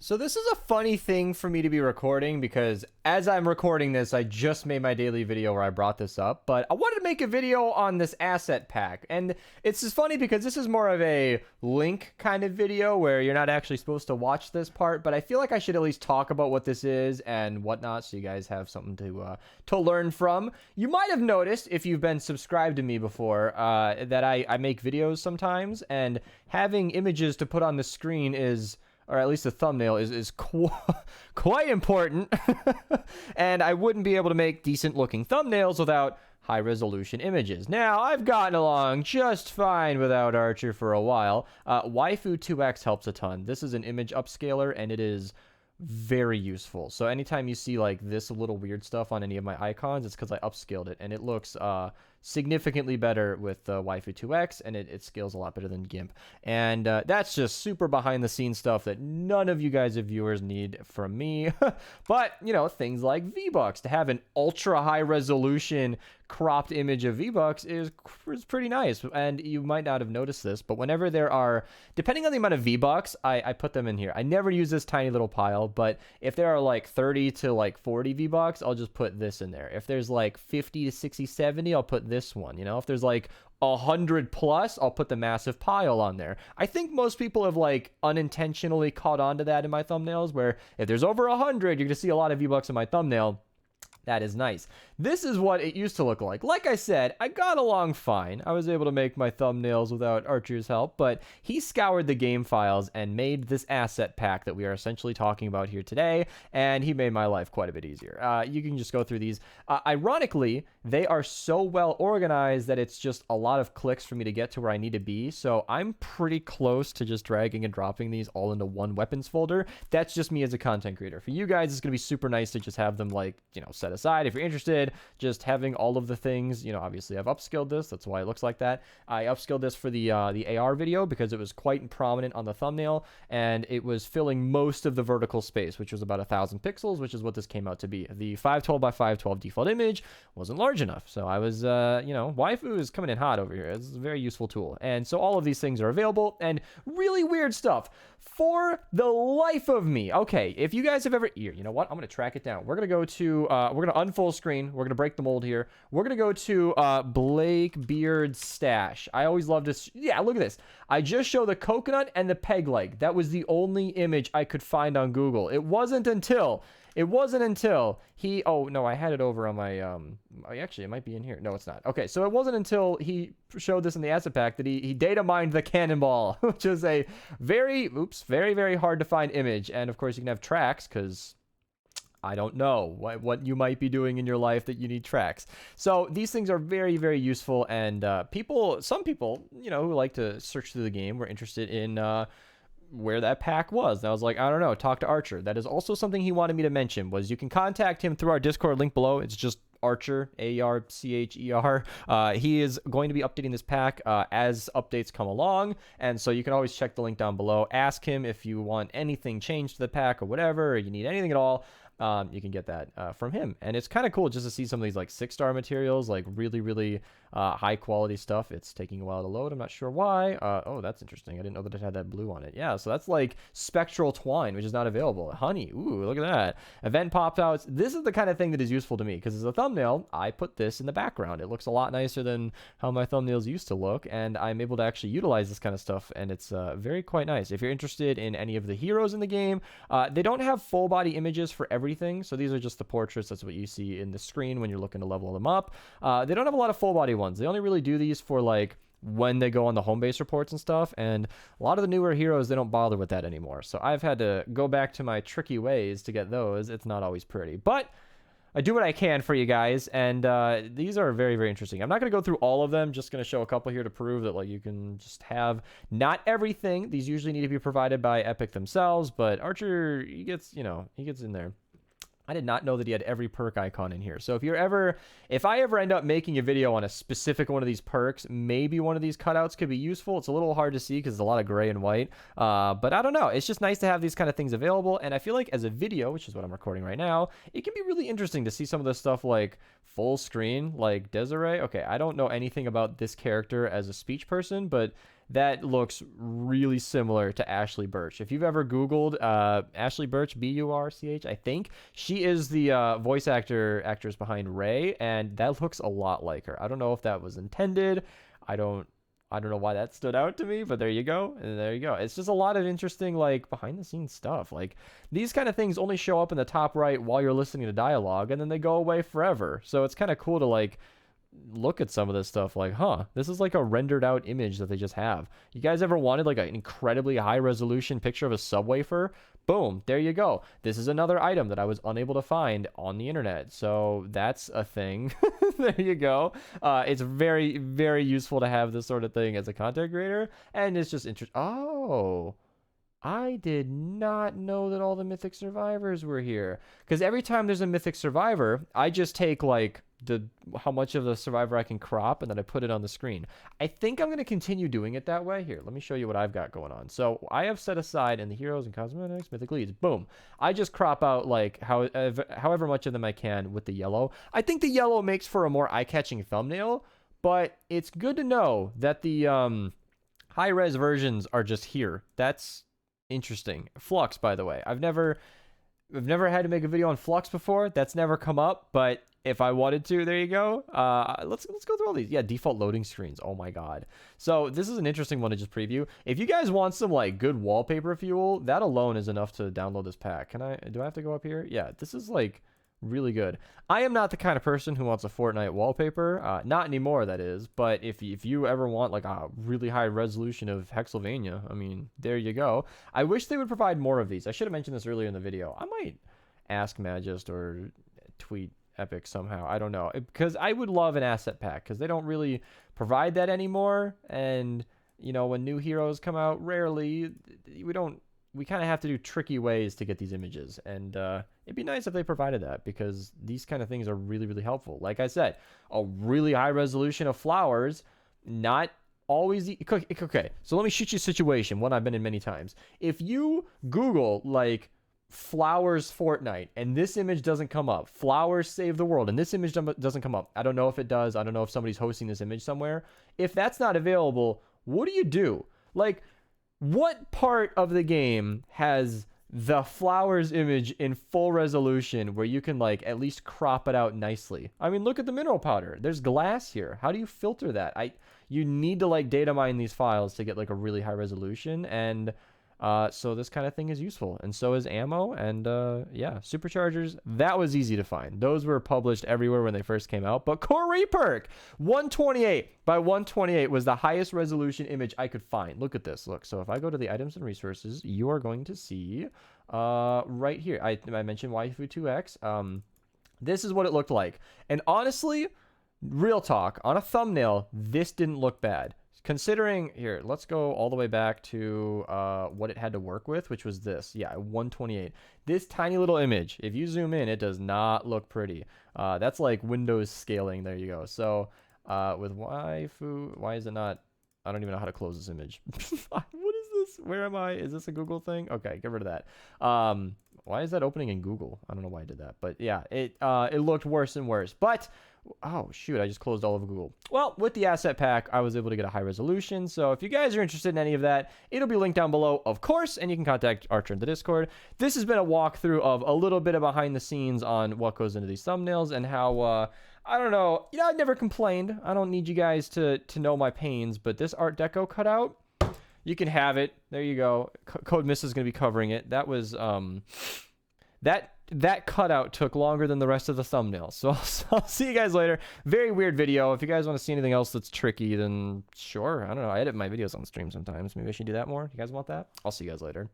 So this is a funny thing for me to be recording because as I'm recording this, I just made my daily video where I brought this up, but I wanted to make a video on this asset pack. And it's just funny because this is more of a link kind of video where you're not actually supposed to watch this part, but I feel like I should at least talk about what this is and whatnot so you guys have something to learn from. You might have noticed if you've been subscribed to me before that I make videos sometimes, and having images to put on the screen is, or at least the thumbnail is quite important. And I wouldn't be able to make decent looking thumbnails without high resolution images. Now, I've gotten along just fine without Archer for a while. Waifu 2X helps a ton. This is an image upscaler and it is very useful. So anytime you see like this little weird stuff on any of my icons, it's because I upscaled it, and it looks significantly better with Waifu 2X, and it scales a lot better than GIMP. And that's just super behind the scenes stuff that none of you guys as viewers need from me. But, you know, things like V-Bucks, to have an ultra high resolution cropped image of V-Bucks is pretty nice. And you might not have noticed this, but whenever there are, depending on the amount of V-Bucks, I put them in here. I never use this tiny little pile, but if there are like 30 to like 40 V-Bucks, I'll just put this in there. If there's like 50 to 60, 70, I'll put this one. You know, if there's like 100 plus, I'll put the massive pile on there. I think most people have like unintentionally caught on to that in my thumbnails, where if there's over 100, you're gonna see a lot of V-Bucks in my thumbnail. That is nice. This is what it used to look like. Like I said, I got along fine. I was able to make my thumbnails without Archer's help, but he scoured the game files and made this asset pack that we are essentially talking about here today, and he made my life quite a bit easier. You can just go through these. Ironically, they are so well organized that it's just a lot of clicks for me to get to where I need to be, so I'm pretty close to just dragging and dropping these all into one weapons folder. That's just me as a content creator. For you guys, it's going to be super nice to just have them, like, you know, set aside if you're interested. Just having all of the things, you know, obviously I've upscaled this, that's why it looks like that. I upscaled this for the AR video because it was quite prominent on the thumbnail, and it was filling most of the vertical space, which was about 1,000 pixels, which is what this came out to be. The 512 by 512 default image wasn't large enough, so I was you know, Waifu is coming in hot over here. It's a very useful tool, and so all of these things are available. And really weird stuff for the life of me. Okay, if you guys have ever, here, you know what, I'm gonna track it down. We're gonna go to we're gonna unfull screen. We're gonna break the mold here. We're gonna go to Blake Beard's stash. I always love this. Yeah, look at this. I just show the coconut and the peg leg. That was the only image I could find on Google. It wasn't until he, oh no, I had it over on my actually it might be in here. No, it's not. Okay, so it wasn't until he showed this in the asset pack that he data mined the cannonball, which is a very very hard to find image. And of course you can have tracks, because I don't know what you might be doing in your life that you need tracks. So these things are very, very useful, and some people, you know, who like to search through the game were interested in where that pack was. And I was like, I don't know, talk to Archer. That is also something he wanted me to mention, was you can contact him through our Discord link below. It's just Archer, Archer. He is going to be updating this pack as updates come along, and so you can always check the link down below. Ask him if you want anything changed to the pack or whatever, or you need anything at all. You can get that from him. And it's kind of cool just to see some of these like 6-star materials, like really high quality stuff. It's taking a while to load. I'm not sure why. Oh, that's interesting. I didn't know that it had that blue on it. Yeah, so that's like spectral twine, which is not available. Honey, ooh, look at that. Event pop-outs. This is the kind of thing that is useful to me, because as a thumbnail, I put this in the background. It looks a lot nicer than how my thumbnails used to look, and I'm able to actually utilize this kind of stuff, and it's very quite nice. If you're interested in any of the heroes in the game, they don't have full body images for everything, so these are just the portraits. That's what you see in the screen when you're looking to level them up. They don't have a lot of full body ones. They only really do these for like when they go on the home base reports and stuff, and a lot of the newer heroes, they don't bother with that anymore, so I've had to go back to my tricky ways to get those. It's not always pretty, but I do what I can for you guys, and these are very, very interesting. I'm not going to go through all of them, just going to show a couple here to prove that like you can just have not everything. These usually need to be provided by Epic themselves, but Archer, he gets, you know, he gets in there. I did not know that he had every perk icon in here. So if I ever end up making a video on a specific one of these perks, maybe one of these cutouts could be useful. It's a little hard to see because there's a lot of gray and white. But I don't know. It's just nice to have these kind of things available. And I feel like as a video, which is what I'm recording right now, it can be really interesting to see some of this stuff like full screen, like Desiree. Okay, I don't know anything about this character as a speech person, but that looks really similar to Ashley Birch. If you've ever Googled Ashley Birch, Burch, I think she is the voice actress behind Ray, and that looks a lot like her. I don't know if that was intended. I don't know why that stood out to me, but there you go. And there you go. It's just a lot of interesting, like, behind the scenes stuff. Like, these kind of things only show up in the top right while you're listening to dialogue, and then they go away forever. So it's kind of cool to, like, look at some of this stuff like, huh, this is like a rendered out image that they just have. You guys ever wanted like an incredibly high resolution picture of a Subwoofer? Boom, there you go. This is another item that I was unable to find on the internet. So that's a thing. There you go. It's very, very useful to have this sort of thing as a content creator. And it's just interesting. Oh, I did not know that all the Mythic Survivors were here. Because every time there's a Mythic Survivor, I just take like how much of the survivor I can crop, and then I put it on the screen. I think I'm going to continue doing it that way. Here, let me show you what I've got going on. So I have set aside in the heroes and cosmetics, mythic leads, boom. I just crop out like however much of them I can with the yellow. I think the yellow makes for a more eye-catching thumbnail, but it's good to know that the high-res versions are just here. That's interesting. Flux, by the way. I've never had to make a video on Flux before. That's never come up, but if I wanted to, there you go. Let's go through all these. Yeah, default loading screens. Oh my god. So this is an interesting one to just preview. If you guys want some like good wallpaper fuel, that alone is enough to download this pack. Do I have to go up here? Yeah, this is like really good. I am not the kind of person who wants a Fortnite wallpaper. Not anymore, that is. But if you ever want like a really high resolution of Hexylvania, I mean, there you go. I wish they would provide more of these. I should have mentioned this earlier in the video. I might ask Magist or tweet Epic somehow. I don't know. Because I would love an asset pack, because they don't really provide that anymore. And, you know, when new heroes come out, rarely, we kind of have to do tricky ways to get these images. And it'd be nice if they provided that, because these kind of things are really, really helpful. Like I said, a really high resolution of flowers, not always... Okay, so let me shoot you a situation, one I've been in many times. If you Google, like, flowers Fortnite and this image doesn't come up, flowers save the world and this image doesn't come up, I don't know if it does, I don't know if somebody's hosting this image somewhere. If that's not available, what do you do? Like, what part of the game has the flowers image in full resolution where you can like at least crop it out nicely? I mean, look at the mineral powder, there's glass here. How do you filter that? You need to like data mine these files to get like a really high resolution. And so this kind of thing is useful, and so is ammo, and yeah, superchargers, that was easy to find. Those were published everywhere when they first came out. But Core Reperk 128 by 128 was the highest resolution image I could find. Look at this. Look, so if I go to the items and resources, you are going to see right here, I mentioned Waifu 2X. This is what it looked like, and honestly, real talk, on a thumbnail, this didn't look bad. Considering, here, let's go all the way back to what it had to work with, which was this. Yeah, 128. This tiny little image, if you zoom in, it does not look pretty. That's like Windows scaling. There you go. So with waifu, why is it not? I don't even know how to close this image. What is this? Where am I? Is this a Google thing? Okay, get rid of that. Why is that opening in Google? I don't know why I did that. But yeah, it looked worse and worse. But oh shoot, I just closed all of Google. Well, with the asset pack, I was able to get a high resolution. So if you guys are interested in any of that, it'll be linked down below, of course, and you can contact Archer in the Discord. This has been a walkthrough of a little bit of behind the scenes on what goes into these thumbnails and how I don't know, you know, I've never complained. I don't need you guys to know my pains, but this Art Deco cutout, you can have it. There you go. Code Mista is going to be covering it. That was that cutout took longer than the rest of the thumbnail. So I'll see you guys later. Very weird video. If you guys want to see anything else that's tricky, then sure. I don't know. I edit my videos on stream sometimes. Maybe I should do that more. You guys want that? I'll see you guys later.